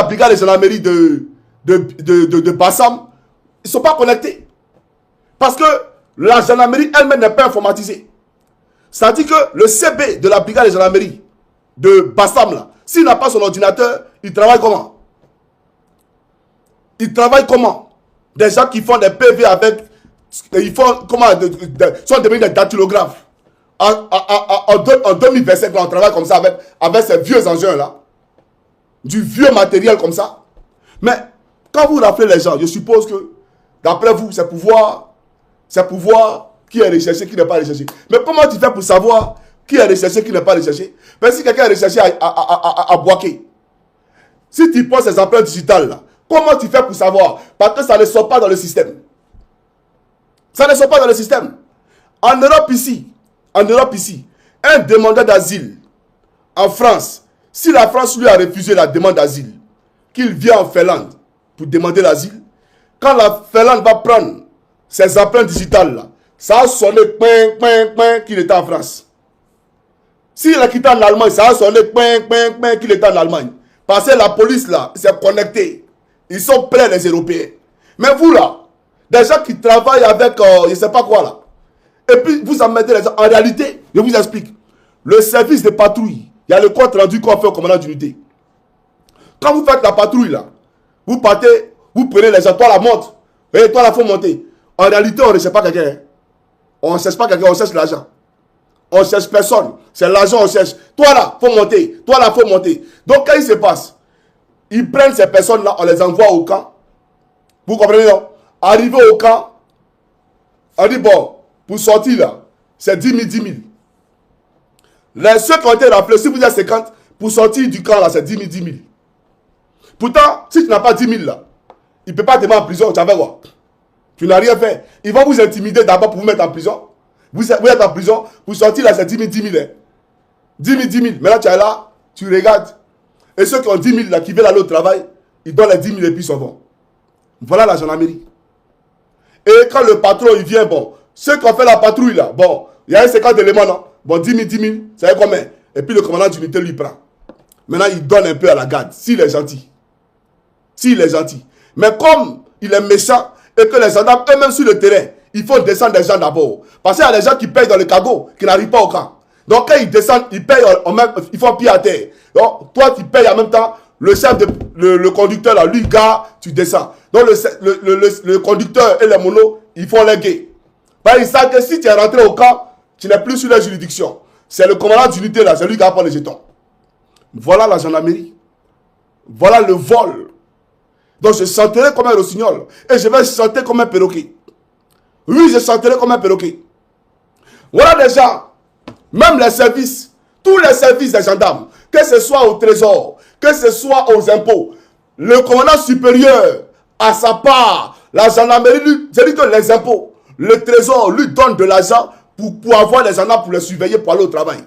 brigade de gendarmerie de Bassam, ils ne sont pas connectés. Parce que la gendarmerie elle-même n'est pas informatisée. C'est-à-dire que le CB de la brigade de gendarmerie de Bassam, là, s'il n'a pas son ordinateur, il travaille comment? Il travaille comment? Des gens qui font des PV avec... Ils font comment? Sont devenus des dactylographes. En 2027, on travaille comme ça avec ces vieux engins là. Du vieux matériel comme ça. Mais quand vous rappelez les gens, je suppose que d'après vous, c'est pouvoir qui est recherché, qui n'est pas recherché. Mais comment tu fais pour savoir qui est recherché, qui n'est pas recherché? Mais si quelqu'un est recherché à Boaké, si tu poses ces empreintes digitales là, comment tu fais pour savoir? Parce que ça ne sort pas dans le système. Ça ne sort pas dans le système. En Europe ici, un demandeur d'asile en France, si la France lui a refusé la demande d'asile, qu'il vient en Finlande pour demander l'asile, quand la Finlande va prendre ses empreintes digitales là, ça a sonné qu'il était en France. S'il a quitté en Allemagne, ça a sonné qu'il était en Allemagne. Parce que la police là, s'est connectée. Ils sont prêts les Européens. Mais vous là, des gens qui travaillent avec je ne sais pas quoi là, et puis vous en mettez les gens. En réalité, je vous explique. Le service de patrouille, il y a le compte rendu qu'on fait au commandant d'unité. Quand vous faites la patrouille là, vous partez, vous prenez les gens, toi la monte, et toi la faut monter. En réalité, on ne cherche pas quelqu'un. Hein. On ne cherche pas quelqu'un, on cherche l'argent. On ne cherche personne. C'est l'argent on cherche. Toi là, faut monter. Toi là, faut monter. Donc, qu'est-ce qui se passe? Ils prennent ces personnes-là, on les envoie au camp. Vous comprenez, non? Arrivé au camp, on dit, bon, pour sortir là, c'est 10 000, 10 000. Les ceux qui ont été rappelés, si vous êtes 50, pour sortir du camp là, c'est 10 000, 10 000. Pourtant, si tu n'as pas 10 000 là, il ne peut pas te mettre en prison. Tu avais quoi? Tu n'as rien fait. Ils vont vous intimider d'abord pour vous mettre en prison. Vous êtes en prison, pour sortir là, c'est 10 000, 10 000. Hein. 10 000, 10 000. Maintenant, tu es là, tu regardes. Et ceux qui ont 10 000 là, qui veulent aller au travail, ils donnent les 10 000 et puis ils s'en vont. Voilà la gendarmerie. Et quand le patron, il vient, bon, ceux qui ont fait la patrouille là, bon, il y a un 50 éléments, non? Bon, 10 000, 10 000, ça fait combien? Et puis le commandant d'unité lui prend. Maintenant, il donne un peu à la garde, s'il est gentil. S'il est gentil. Mais comme il est méchant, et que les gendarmes, eux-mêmes sur le terrain, il faut descendre des gens d'abord. Parce qu'il y a des gens qui payent dans le cargo, qui n'arrivent pas au camp. Donc quand ils descendent, ils payent, ils font pied à terre. Donc toi, tu payes en même temps, le chef, le conducteur, là, lui, gars, tu descends. Donc le conducteur et les monos, ils font les gays. Parce qu'ils savent que si tu es rentré au camp, tu n'es plus sur la juridiction. C'est le commandant d'unité là, c'est lui qui va prendre les jetons. Voilà la gendarmerie. Voilà le vol. Donc je chanterai comme un rossignol. Et je vais chanter comme un perroquet. Oui, je chanterai comme un perroquet. Voilà déjà, même les services, tous les services des gendarmes, que ce soit au trésor, que ce soit aux impôts, le commandant supérieur a sa part. La gendarmerie, c'est-à-dire que les impôts, le trésor lui donne de l'argent pour avoir les gendarmes, pour les surveiller, pour aller au travail.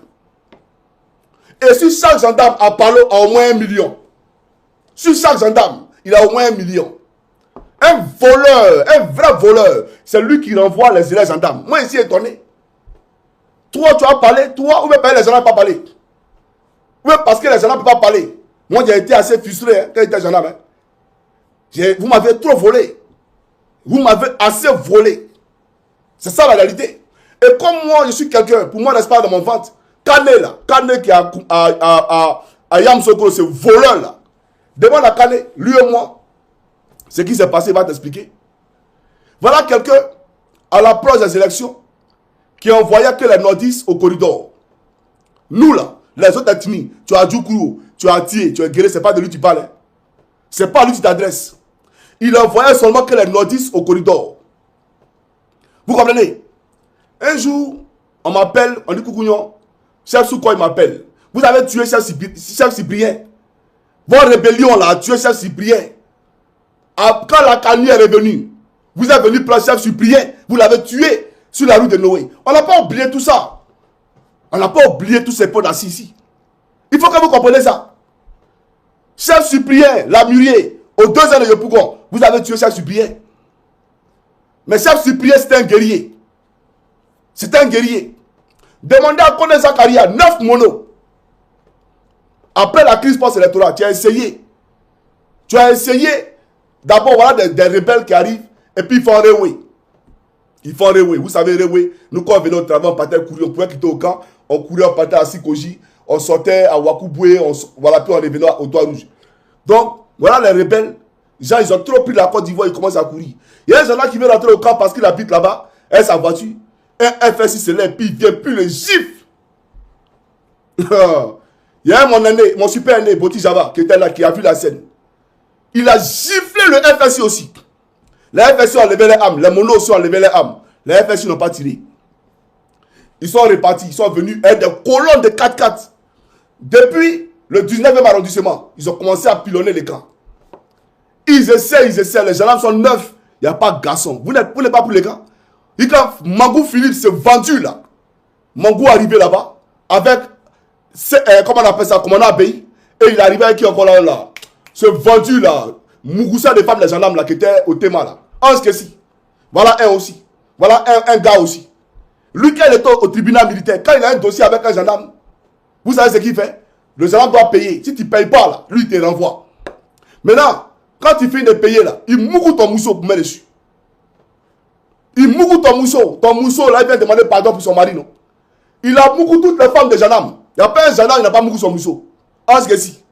Et si chaque gendarme a parlé à au moins 1 million, sur chaque gendarme, il a au moins 1 million. Un voleur, un vrai voleur, c'est lui qui renvoie les élèves gendarmes. Moi, ici, étonné. Toi, tu as parlé, toi, ou bien les gendarmes n'ont pas parlé. Oui, parce que les gendarmes ne peuvent pas parler. Moi, j'ai été assez frustré hein, quand j'étais gendarme. Hein. Vous m'avez trop volé. Vous m'avez assez volé. C'est ça la réalité. Et comme moi, je suis quelqu'un, pour moi, n'est-ce pas, dans mon ventre, Kane là, Kane qui est à Yamsoko, ce voleur là, demande à Kane, lui et moi, ce qui s'est passé, il va t'expliquer. Voilà quelqu'un, à l'approche des élections, qui envoyait que les nordistes au corridor. Nous là, les autres ethnies, tu as Djoukuru, tu as Thié, tu as Guéré, c'est pas de lui que tu parles. Hein. C'est pas lui qui t'adresse. Il envoyait seulement que les nordistes au corridor. Vous comprenez? Un jour, on m'appelle, on dit Koukouignon, chef Souko, il m'appelle. Vous avez tué chef Cyprien. Votre rébellion là a tué chef Cyprien. Quand la Kanye est revenue, vous êtes venu prendre chef Cyprien, vous l'avez tué sur la rue de Noé. On n'a pas oublié tout ça. On n'a pas oublié tous ces pots d'assis ici. Il faut que vous compreniez ça. Chef Cyprien, la mûrier, aux 2 ans de Yopougon, vous avez tué chef Cyprien. Mais chef Cyprien, c'était un guerrier. C'était un guerrier. Demandez à Kone Zakaria, 9 monos. Après la crise post-électorale, tu as essayé Tu as essayé, d'abord, voilà des rebelles qui arrivent, et puis ils font Rewe. Ils font Rewe. Vous savez, Rewe, nous, quand on venait au travail, on partait courir, on pouvait quitter au camp, on courait, on partait à Sikoji, on sortait à Wakuboué, voilà, puis on revenait au Toit Rouge. Donc, voilà les rebelles. Les gens, ils ont trop pris la Côte d'Ivoire, ils commencent à courir. Il y a des gens là qui veulent rentrer au camp parce qu'ils habitent là-bas, et sa voiture, un FSI se lève, puis il vient, puis le gifle. Il y a mon super aîné, Boti Java, qui était là, qui a vu la scène. Il a giflé le FSI aussi. Les FSI ont enlevé les armes, les monos aussi ont enlevé les armes. Les FSI n'ont pas tiré. Ils sont repartis, ils sont venus avec des colonnes de 4x4. Depuis le 19e arrondissement, ils ont commencé à pilonner les camps. Ils essaient, les gendarmes sont neufs. Il n'y a pas de garçon. Vous n'êtes pas pour les camps. Et quand Mangou Philippe s'est vendu là, Mangou est arrivé là-bas avec, comment on appelle ça, commandant Abey, et il est arrivé avec qui encore là, ce vendu là, Mougoussa des femmes, les gendarmes là, qui étaient au Théma là. Un Skessi. Voilà un aussi. Voilà un gars aussi. Lui, quand il est au tribunal militaire, quand il a un dossier avec un gendarme, vous savez ce qu'il fait? Le gendarme doit payer. Si tu ne payes pas là, lui, il te renvoie. Maintenant, quand tu finis de payer là, il mougout ton mousseau pour mettre dessus. Il mougout ton mousseau. Ton mousseau là, il vient demander pardon pour son mari, non? Il a mougout toutes les femmes des gendarmes. Il n'y a pas un gendarme, il n'a pas mougout son mousseau. En ce cas-ci.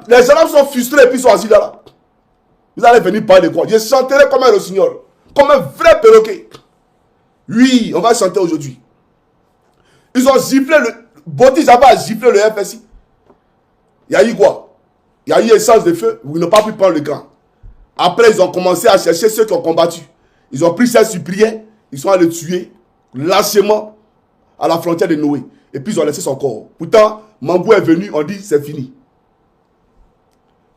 Les gendarmes sont frustrés et puis ils sont assis là. Vous allez venir parler de quoi? Je chanterai comme un rossignol. Comme un vrai perroquet. Oui, on va chanter aujourd'hui. Ils ont giflé le... Boti Java a giflé le FSI. Il y a eu quoi? Il y a eu essence de feu. Ils n'ont pas pu prendre le camp. Après, ils ont commencé à chercher ceux qui ont combattu. Ils ont pris ces suppliants. Ils sont allés le tuer lâchement à la frontière de Noé. Et puis, ils ont laissé son corps. Pourtant, Mangou est venu. On dit, c'est fini.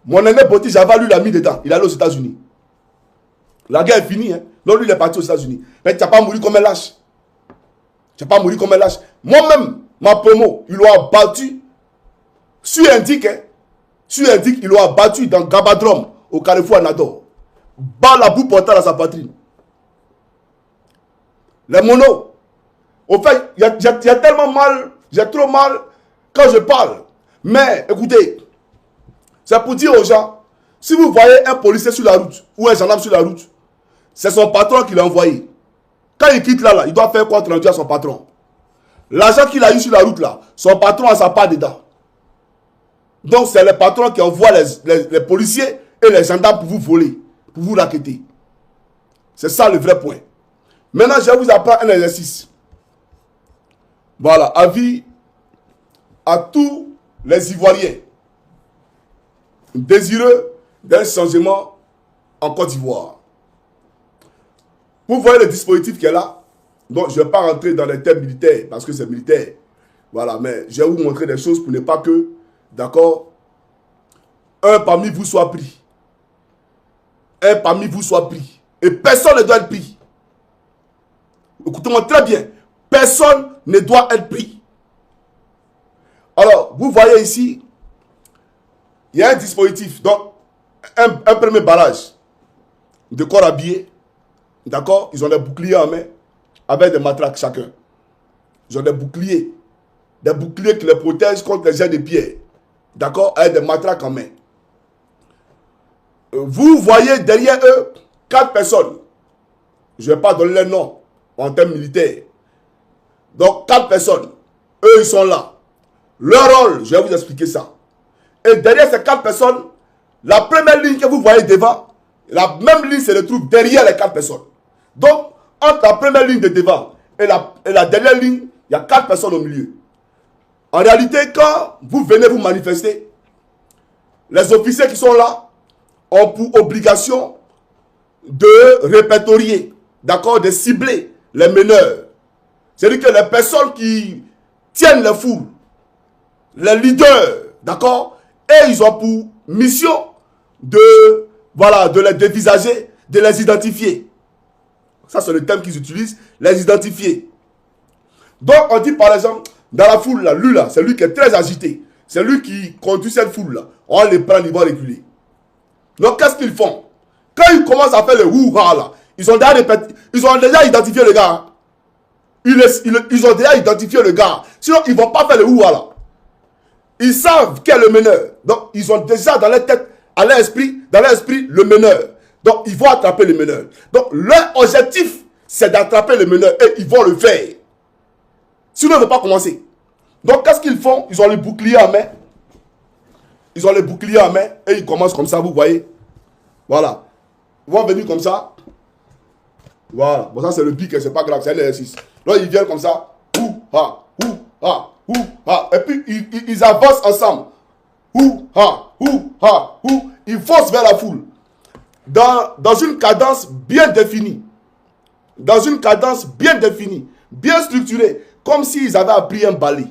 Mon aîné Boti Java, lui, l'a mis dedans. Il est allé aux États-Unis. La guerre est finie. Hein. Donc, lui, il est parti aux États-Unis. Mais tu n'as pas mouru comme un lâche. Tu n'as pas mouru comme un lâche. Moi-même, ma promo, ils l'ont abattu. Sur indique, hein. Sur indique, ils l'ont abattu dans Gabadrom, au Carrefour Anador. Bas la boue portale à sa poitrine. Les monos. Au fait, il y a tellement mal, j'ai trop mal quand je parle. Mais, écoutez, c'est pour dire aux gens, si vous voyez un policier sur la route, ou un gendarme sur la route, c'est son patron qui l'a envoyé. Quand il quitte là, il doit faire compte rendu à son patron. L'argent qu'il a eu sur la route là, son patron a sa part dedans. Donc c'est le patron qui envoie les policiers et les gendarmes pour vous voler, pour vous raqueter. C'est ça le vrai point. Maintenant, je vais vous apprendre un exercice. Voilà, avis à tous les Ivoiriens désireux d'un changement en Côte d'Ivoire. Vous voyez le dispositif qui est là. Donc, je ne vais pas rentrer dans les thèmes militaires parce que c'est militaire. Voilà, mais je vais vous montrer des choses pour ne pas que, d'accord, un parmi vous soit pris. Un parmi vous soit pris. Et personne ne doit être pris. Écoutez-moi très bien. Personne ne doit être pris. Alors, vous voyez ici, il y a un dispositif. Donc, un premier barrage de corps habillés. D'accord? Ils ont des boucliers en main avec des matraques chacun. Ils ont des boucliers. Des boucliers qui les protègent contre les jets de pierre. D'accord? Avec des matraques en main. Vous voyez derrière eux 4 personnes. Je ne vais pas donner les noms en termes militaires. Donc 4 personnes. Eux, ils sont là. Leur rôle, je vais vous expliquer ça. Et derrière ces 4 personnes, la première ligne que vous voyez devant, la même ligne se retrouve derrière les 4 personnes. Donc, entre la première ligne de devant et la dernière ligne, il y a 4 personnes au milieu. En réalité, quand vous venez vous manifester, les officiers qui sont là ont pour obligation de répertorier, d'accord, de cibler les meneurs. C'est-à-dire que les personnes qui tiennent les foules, les leaders, d'accord, et ils ont pour mission de, voilà, de les dévisager, de les identifier. Ça, c'est le terme qu'ils utilisent, les identifier. Donc, on dit par exemple, dans la foule, là, lui, là, c'est lui qui est très agité. C'est lui qui conduit cette foule-là. On les prend, ils vont reculer. Donc, qu'est-ce qu'ils font? Quand ils commencent à faire le hou-ha, là, ils ont déjà identifié le gars. Hein. Ils ont déjà identifié le gars. Sinon, ils ne vont pas faire le hou-ha, là. Ils savent qui est le meneur. Donc, ils ont déjà dans leur tête, dans leur esprit, le meneur. Donc, ils vont attraper le meneur. Donc, leur objectif, c'est d'attraper le meneur et ils vont le faire. Sinon, ils ne vont pas commencer. Donc, qu'est-ce qu'ils font? Ils ont les boucliers en main. Ils ont les boucliers en main et ils commencent comme ça, vous voyez. Voilà. Ils vont venir comme ça. Voilà. Bon, ça, c'est le pic, c'est pas grave, c'est un exercice. Là, ils viennent comme ça. Ouh, ha, ouh, ha, ouh, ha. Et puis, ils avancent ensemble. Ouh, ha, ouh, ha, ouh. Ils foncent vers la foule. Dans une cadence bien définie. Dans une cadence bien définie. Bien structurée. Comme s'ils avaient appris un ballet.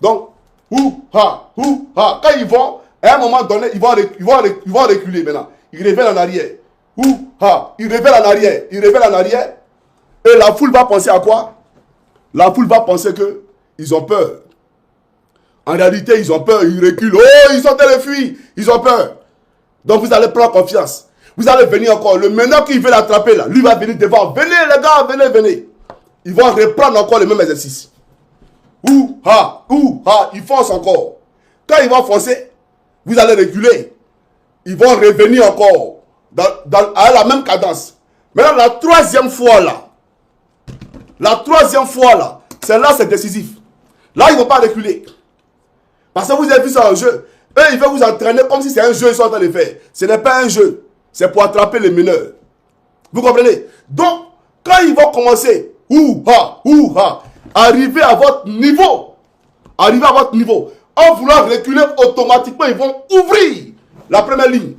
Donc, ouh, ha, ouh, ha. Quand ils vont, à un moment donné, ils vont reculer maintenant. Ils reviennent en arrière. Ouh, ha. Ils reviennent en arrière. Ils reviennent en arrière. Et la foule va penser à quoi? La foule va penser que ils ont peur. En réalité, ils ont peur. Ils reculent. Oh, ils sont en train de fuir. Ils ont peur. Donc, vous allez prendre confiance. Vous allez venir encore. Le meneur qui veut l'attraper là, lui va venir devant. Venez les gars, venez, venez. Ils vont reprendre encore le même exercice. Ouh, ha, ils foncent encore. Quand ils vont foncer, vous allez reculer. Ils vont revenir encore à la même cadence. Maintenant, la troisième fois là, c'est décisif. Là, ils ne vont pas reculer. Parce que vous avez vu ça en jeu. Eux, ils veulent vous entraîner comme si c'est un jeu qu'ils sont en train de faire. Ce n'est pas un jeu. C'est pour attraper les meneurs. Vous comprenez? Donc, quand ils vont commencer, arriver à votre niveau, en voulant reculer automatiquement, ils vont ouvrir la première ligne.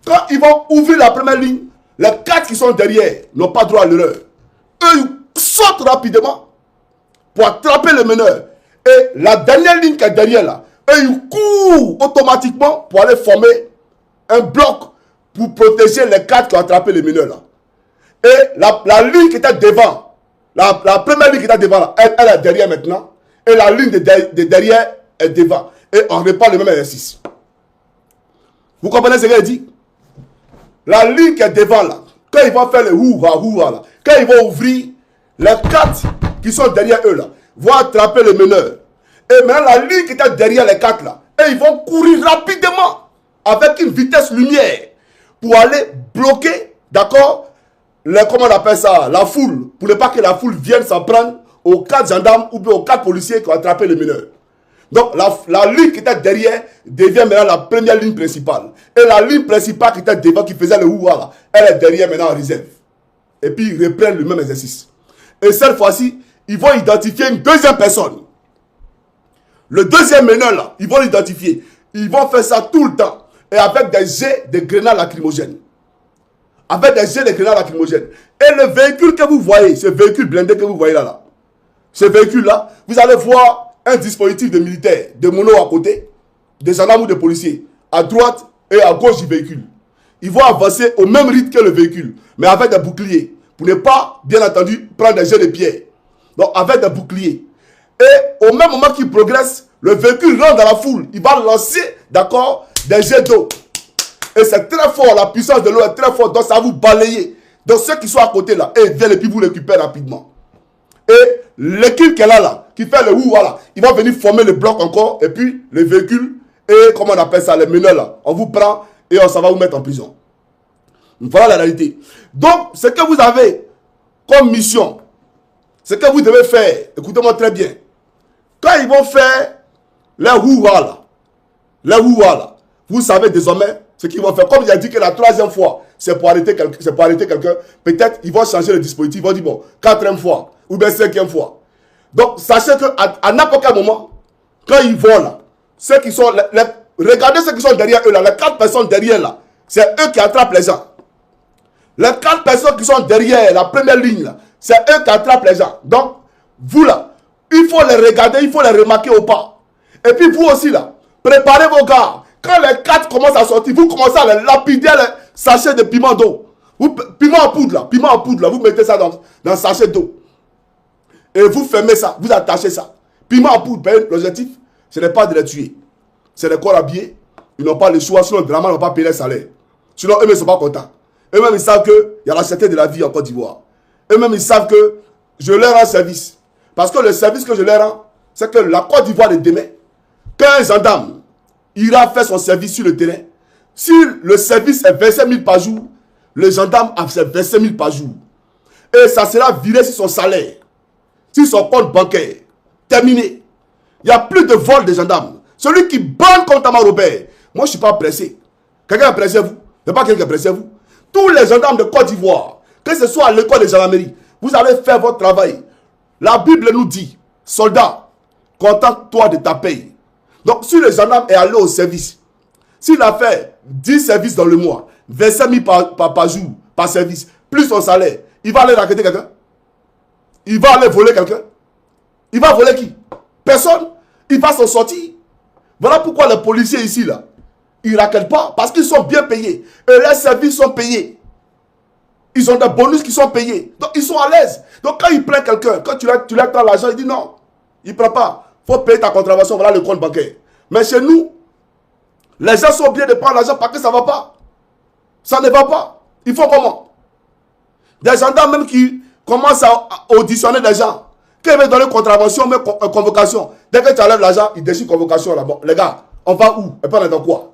Quand ils vont ouvrir la première ligne, les 4 qui sont derrière n'ont pas droit à l'erreur. Eux, ils sautent rapidement pour attraper le meneur. Et la dernière ligne qui est derrière là, eux, ils courent automatiquement pour aller former un bloc pour protéger les 4 qui ont attrapé le meneur là. Et la ligne qui était devant, la première ligne qui était devant là, elle est derrière maintenant. Et la ligne de derrière est devant. Et on répand le même exercice. Vous comprenez ce qu'il dit? La ligne qui est devant là, quand ils vont faire le houha là, quand ils vont ouvrir, les 4 qui sont derrière eux là, vont attraper le meneur. Et maintenant la ligne qui était derrière les 4 là, et ils vont courir rapidement avec une vitesse lumière pour aller bloquer, d'accord, comment on appelle ça, la foule, pour ne pas que la foule vienne s'en prendre aux 4 gendarmes ou bien aux 4 policiers qui ont attrapé le mineur. Donc la ligne qui était derrière devient maintenant la première ligne principale. Et la ligne principale qui était devant, qui faisait le ouah là, elle est derrière maintenant en réserve. Et puis ils reprennent le même exercice. Et cette fois-ci, ils vont identifier une deuxième personne. Le deuxième meneur là, ils vont l'identifier. Ils vont faire ça tout le temps. Et avec des jets de grenades lacrymogènes. Avec des jets de grenades lacrymogènes. Et le véhicule que vous voyez, ce véhicule blindé que vous voyez là, ce véhicule-là, vous allez voir un dispositif de militaires, de monos à côté, des gendarmes ou des policiers, à droite et à gauche du véhicule. Ils vont avancer au même rythme que le véhicule, mais avec des boucliers, pour ne pas, bien entendu, prendre des jets de pierre. Donc, avec des boucliers. Et au même moment qu'il progresse, le véhicule rentre dans la foule. Il va lancer, d'accord, des jets d'eau. Et c'est très fort, la puissance de l'eau est très forte, donc ça va vous balayer. Donc, ceux qui sont à côté là, ils viennent et puis vous récupèrent rapidement. Et l'équipe qui est là, qui fait le voilà, il va venir former le bloc encore, et puis le véhicule, et comment on appelle ça, les meneurs là, on vous prend et ça va vous mettre en prison. Voilà la réalité. Donc, ce que vous avez comme mission, ce que vous devez faire, écoutez-moi très bien, quand ils vont faire les houha là, vous savez désormais ce qu'ils vont faire. Comme il a dit que la troisième fois, c'est pour arrêter quelqu'un, peut-être ils vont changer le dispositif, ils vont dire bon, 4e fois, ou bien 5e fois. Donc, sachez qu'à n'importe quel moment, quand ils vont là, ceux qui sont, regardez ceux qui sont derrière eux là, les 4 personnes derrière là, c'est eux qui attrapent les gens. Les 4 personnes qui sont derrière la première ligne là, c'est eux qui attrapent les gens. Donc, vous là, il faut les regarder, il faut les remarquer au pas. Et puis vous aussi là, préparez vos gars. Quand les 4 commencent à sortir, vous commencez à les lapider les sachets de piment d'eau. Piment en poudre là, vous mettez ça dans un sachet d'eau. Et vous fermez ça, vous attachez ça. Piment en poudre, l'objectif, ce n'est pas de les tuer. C'est les corps habillés, ils n'ont pas le choix, sinon vraiment ils n'ont pas payé les salaires. Sinon eux-mêmes ne sont pas contents. Eux-mêmes ils savent qu'il y a la cherté de la vie en Côte d'Ivoire. Eux-mêmes ils savent que je leur rends service. Parce que le service que je leur rends, c'est que la Côte d'Ivoire de demain, Qu'un gendarme ira faire son service sur le terrain, si le service est 25 000 par jour, le gendarme a fait 25 000 par jour. Et ça sera viré sur son salaire, sur son compte bancaire. Terminé. Il n'y a plus de vol des gendarmes. Celui qui bande contre Ama Robert, moi je ne suis pas pressé. Quelqu'un est pressé vous? Il n'y a pas quelqu'un qui est pressé vous? Tous les gendarmes de Côte d'Ivoire, que ce soit à l'école de gendarmerie, vous allez faire votre travail. La Bible nous dit, soldat, contente-toi de ta paye. Donc si le gendarme est allé au service, s'il a fait 10 services dans le mois, 25 000 par jour, par service, plus son salaire, il va aller raqueter quelqu'un? Il va aller voler quelqu'un? Il va voler qui? Personne. Il va s'en sortir. Voilà pourquoi les policiers ici, là, ils ne raquettent pas, parce qu'ils sont bien payés. Et les services sont payés. Ils ont des bonus qui sont payés. Donc ils sont à l'aise. Donc quand il prend quelqu'un, quand tu lui attends l'argent, il dit non, il ne prend pas. Il faut payer ta contravention, voilà le compte bancaire. Mais chez nous, les gens sont bien de prendre l'argent parce que ça ne va pas. Ça ne va pas. Il faut comment? Des gendarmes même qui commencent à auditionner des gens. Quand ils veulent donner contravention, mais convocation. Dès que tu enlèves l'argent, ils déchirent convocation là. Bon, les gars, on va où? Et pas dans quoi?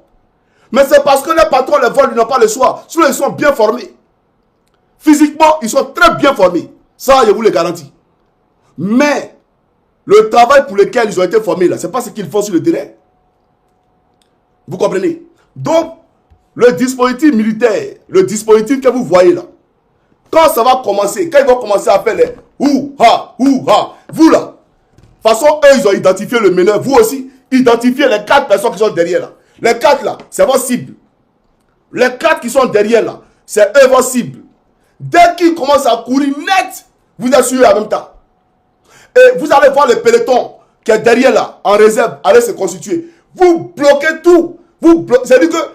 Mais c'est parce que les patrons, les vols, ils n'ont pas le choix. Sinon, ils sont bien formés. Physiquement, ils sont très bien formés. Ça, je vous le garantis. Mais, le travail pour lequel ils ont été formés là, ce n'est pas ce qu'ils font sur le terrain. Vous comprenez? Donc, le dispositif militaire, le dispositif que vous voyez là, quand ça va commencer, quand ils vont commencer à faire les ouha, vous là, de toute façon, eux, ils ont identifié le meneur. Vous aussi, identifiez les 4 personnes qui sont derrière là. Les 4 là, c'est vos cibles. Les 4 qui sont derrière là, c'est eux vos cibles. Dès qu'ils commencent à courir net, vous êtes sur eux en même temps. Et vous allez voir le peloton qui est derrière là, en réserve, aller se constituer. Vous bloquez tout. C'est-à-dire que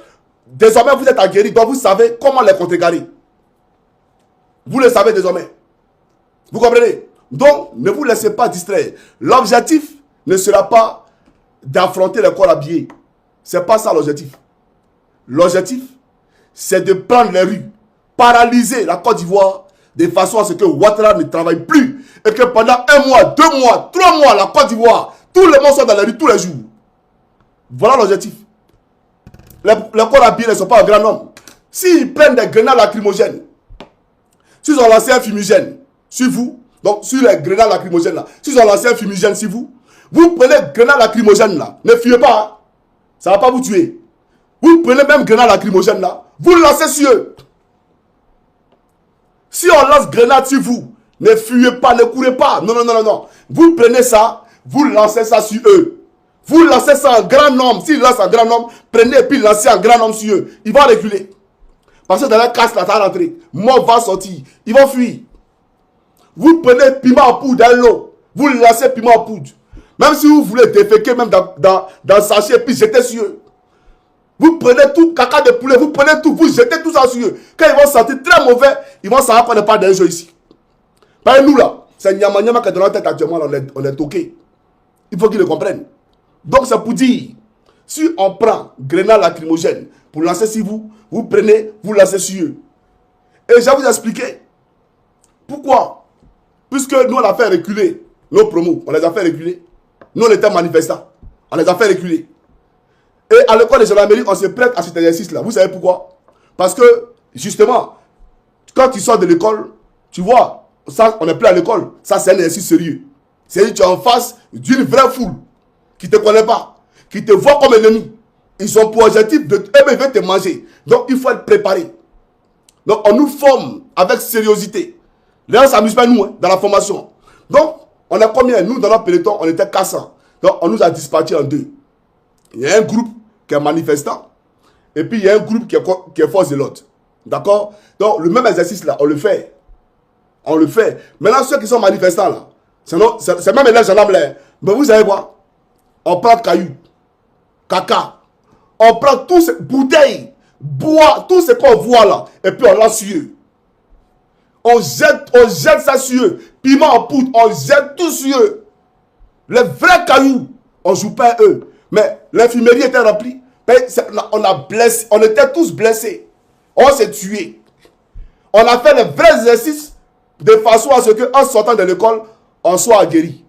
désormais vous êtes aguerris, donc vous savez comment les contrecarrer. Vous le savez désormais. Vous comprenez? Donc, ne vous laissez pas distraire. L'objectif ne sera pas d'affronter les corps habillés. Ce n'est pas ça l'objectif. L'objectif, c'est de prendre les rues, paralyser la Côte d'Ivoire de façon à ce que Ouattara ne travaille plus et que pendant 1 mois, 2 mois, 3 mois, la Côte d'Ivoire, tous les monde sont dans les rues tous les jours. Voilà l'objectif. Les corps habillés ne sont pas un grand nombre. S'ils prennent des grenades lacrymogènes, s'ils ont lancé un fumigène sur vous, donc sur les grenades lacrymogènes là, s'ils ont lancé un fumigène sur vous, vous prenez grenade lacrymogène là, ne fuyez pas, hein. Ça ne va pas vous tuer. Vous prenez même grenade lacrymogène là, vous le lancez sur eux. Si on lance grenade sur vous, ne fuyez pas, ne courez pas. Non, non, non, non, non. Vous prenez ça, vous lancez ça sur eux. Vous lancez ça en grand nombre. S'ils lancent en grand nombre, prenez et puis lancez en grand nombre sur eux. Ils vont reculer. Parce que dans la casse, là, ça va rentrer. Mort va sortir. Ils vont fuir. Vous prenez piment en poudre dans l'eau. Vous lancez piment en poudre. Même si vous voulez déféquer même dans le sachet et puis jetez sur eux. Vous prenez tout, caca de poulet, vous prenez tout, vous jetez tout ça sur eux. Quand ils vont sentir très mauvais, ils vont savoir qu'on n'est pas d'un jeu ici. Par nous là, c'est Nyama Nyama qui est dans notre tête actuellement, on est toqué. Il faut qu'ils le comprennent. Donc c'est pour dire, si on prend grenade lacrymogène pour lancer sur vous, vous prenez, vous lancez sur eux. Et je vais vous expliquer pourquoi. Puisque nous on a fait reculer nos promos, on les a fait reculer. Nous on était manifestants, on les a fait reculer. Et à l'école de gendarmerie, on se prête à cet exercice-là. Vous savez pourquoi? Parce que, justement, quand tu sors de l'école, tu vois, ça, on n'est plus à l'école. Ça, c'est un exercice sérieux. C'est-à-dire que tu es en face d'une vraie foule qui ne te connaît pas, qui te voit comme ennemi. Ils ont pour objectif de te manger. Donc, il faut être préparé. Donc, on nous forme avec sérieuxité. Les gens ne s'amusent pas, nous, hein, dans la formation. Donc, on a combien? Nous, dans notre peloton, on était 400. Donc, on nous a dispatchés en 2. Il y a un groupe qui est manifestant. Et puis, il y a un groupe qui est force de l'autre. D'accord? Donc, le même exercice là, on le fait. On le fait. Maintenant, ceux qui sont manifestants là, c'est même les gendarmes là. Mais vous savez quoi? On prend cailloux, caca. On prend tous ces bouteilles, bois, tout ce qu'on voit là. Et puis, on lance sur eux. On jette ça sur eux. Piment en poudre, on jette tout sur eux. Les vrais cailloux, on ne joue pas à eux. Mais l'infirmerie était remplie. On était tous blessés. On s'est tués. On a fait les vrais exercices de façon à ce qu'en sortant de l'école, on soit guéri.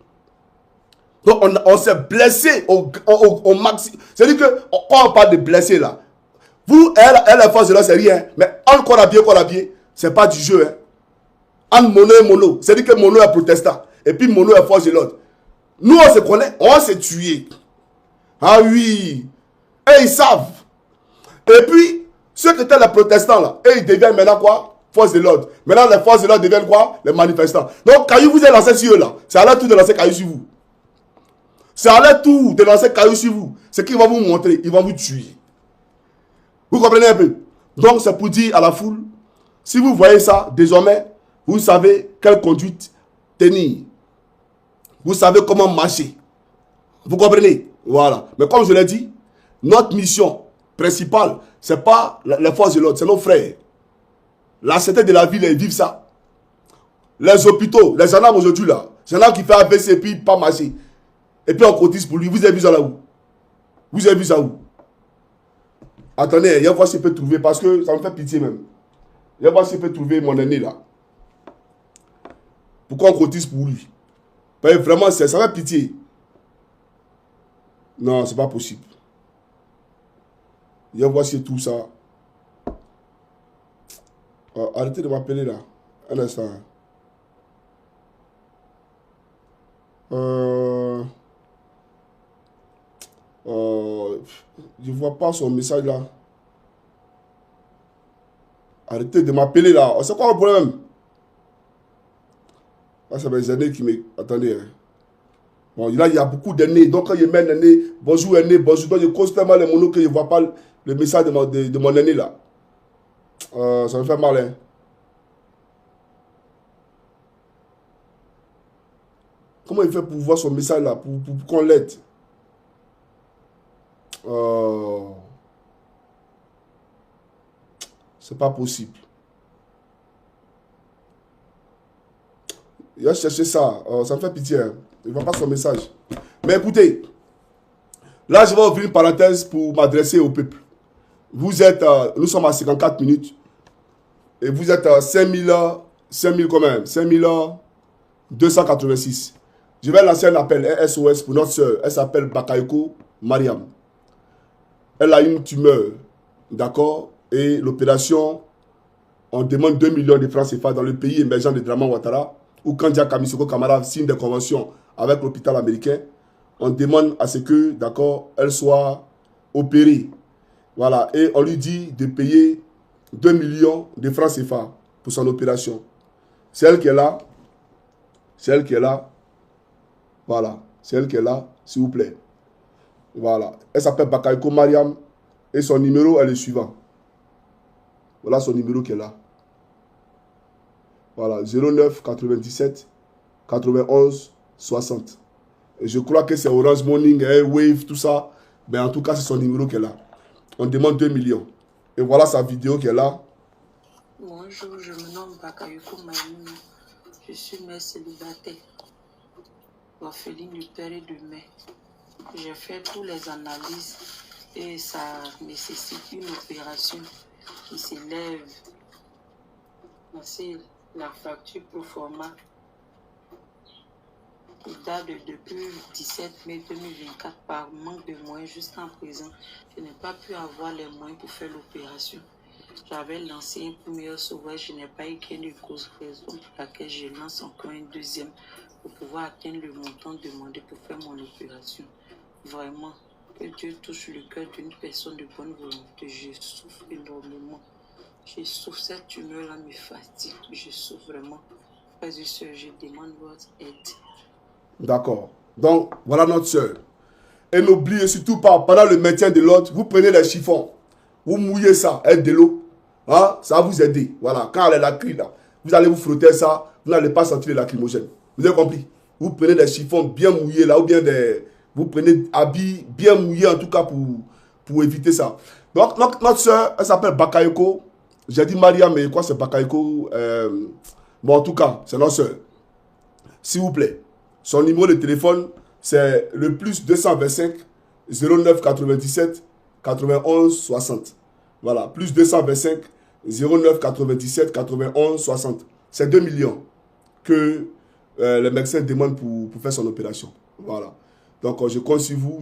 Donc, on s'est blessé au maximum. C'est-à-dire que, quand on parle de blessé, là, vous, elle est force de l'ordre, c'est rien. Mais en quoi la biais, c'est pas du jeu. Hein. En mono et mono. C'est-à-dire que mono est protestant. Et puis mono est force de l'ordre. Nous, on se connaît, on s'est tué. Ah oui. Et ils savent. Et puis, ceux qui étaient les protestants, là, et ils deviennent maintenant quoi? Force de l'ordre. Maintenant, les forces de l'ordre deviennent quoi? Les manifestants. Donc, Caillou vous est lancé sur eux, là. C'est à leur tour de lancer Caillou sur vous. C'est à leur tour de lancer Caillou sur vous. C'est qu'ils vont vous montrer, ils vont vous tuer. Vous comprenez un peu? Donc, c'est pour dire à la foule, si vous voyez ça, désormais, vous savez quelle conduite tenir. Vous savez comment marcher. Vous comprenez? Voilà. Mais comme je l'ai dit, notre mission principale, ce n'est pas les forces de l'ordre, c'est nos frères. La santé de la ville, ils vivent ça. Les hôpitaux, les gendarmes aujourd'hui là, gendarme qui fait AVC et puis pas marcher. Et puis on cotise pour lui. Vous avez vu ça là où? Vous avez vu ça où? Attendez, il y a voir si je peux trouver, parce que ça me fait pitié même. Il y a voir si je peux trouver mon aîné là. Pourquoi on cotise pour lui? Ben, vraiment, ça fait pitié. Non, c'est pas possible. Il y a voir si tout ça. Arrêtez de m'appeler là. Un instant. Je ne vois pas son message là. Arrêtez de m'appeler là. C'est quoi le problème? Là, c'est mes aînés qui me... Attendez. Hein. Bon, là, il y a beaucoup d'aînés. Donc, quand je mets un aîné, bonjour aîné, bonjour. Donc, je cause tellement les monos que je ne vois pas le message de mon aîné là. Ça me fait mal, hein. Comment il fait pour voir son message là, pour qu'on l'aide? C'est pas possible. Il a cherché ça. Ça me fait pitié. Hein. Il ne voit pas son message. Mais écoutez, là, je vais ouvrir une parenthèse pour m'adresser au peuple. Vous êtes, nous sommes à 54 minutes. Et vous êtes à 5000 quand même. 5286. Je vais lancer un appel, un SOS pour notre soeur. Elle s'appelle Bakayoko Mariam. Elle a une tumeur. D'accord? Et l'opération, on demande 2 millions de francs CFA dans le pays émergent de Draman Ouattara, où Kandia Kamisoko Kamara signe des conventions avec l'hôpital américain. On demande à ce que, d'accord, elle soit opérée. Voilà. Et on lui dit de payer 2 millions de francs CFA pour son opération. C'est elle qui est là. C'est elle qui est là. Voilà. C'est elle qui est là, s'il vous plaît. Voilà. Elle s'appelle Bakayoko Mariam. Et son numéro est le suivant. Voilà son numéro qui est là. Voilà. 09 97 91 60. Et je crois que c'est Orange Morning, Wave, tout ça. Mais en tout cas, c'est son numéro qui est là. On demande 2 millions. Et voilà sa vidéo qui est là. Bonjour, je me nomme Bakayoko Mariam. Je suis mère célibataire, orpheline du père et de mère. J'ai fait toutes les analyses et ça nécessite une opération qui s'élève. C'est la fracture pro forma qui date depuis 17 mai 2024 par manque de moyens jusqu'à présent. Je n'ai pas pu avoir les moyens pour faire l'opération. J'avais lancé un premier sauvage, je n'ai pas eu qu'une cause raison pour laquelle je lance encore un deuxième pour pouvoir atteindre le montant demandé pour faire mon opération. Vraiment, que Dieu touche le cœur d'une personne de bonne volonté. Je souffre énormément. Je souffre, cette tumeur-là me fatigue. Je souffre vraiment. Frères et sœurs, je demande votre aide. D'accord. Donc, voilà notre soeur. Et n'oubliez surtout pas, pendant le maintien de l'autre, vous prenez les chiffons. Vous mouillez ça avec de l'eau. Hein? Ça va vous aider. Voilà. Quand elle est la cri, là, vous allez vous frotter ça. Vous n'allez pas sentir les lacrymogènes. Vous avez compris? Vous prenez des chiffons bien mouillés là, ou bien des... Vous prenez habits bien mouillés en tout cas pour éviter ça. Donc, notre soeur, elle s'appelle Bakayoko. J'ai dit Maria, mais quoi c'est Bakayoko? Bon, en tout cas, c'est notre soeur. S'il vous plaît. Son numéro de téléphone, c'est le plus 225 09 97 91 60. Voilà, plus 225 09 97 91 60. C'est 2 millions que les médecins demandent pour faire son opération. Voilà. Donc, je compte sur vous.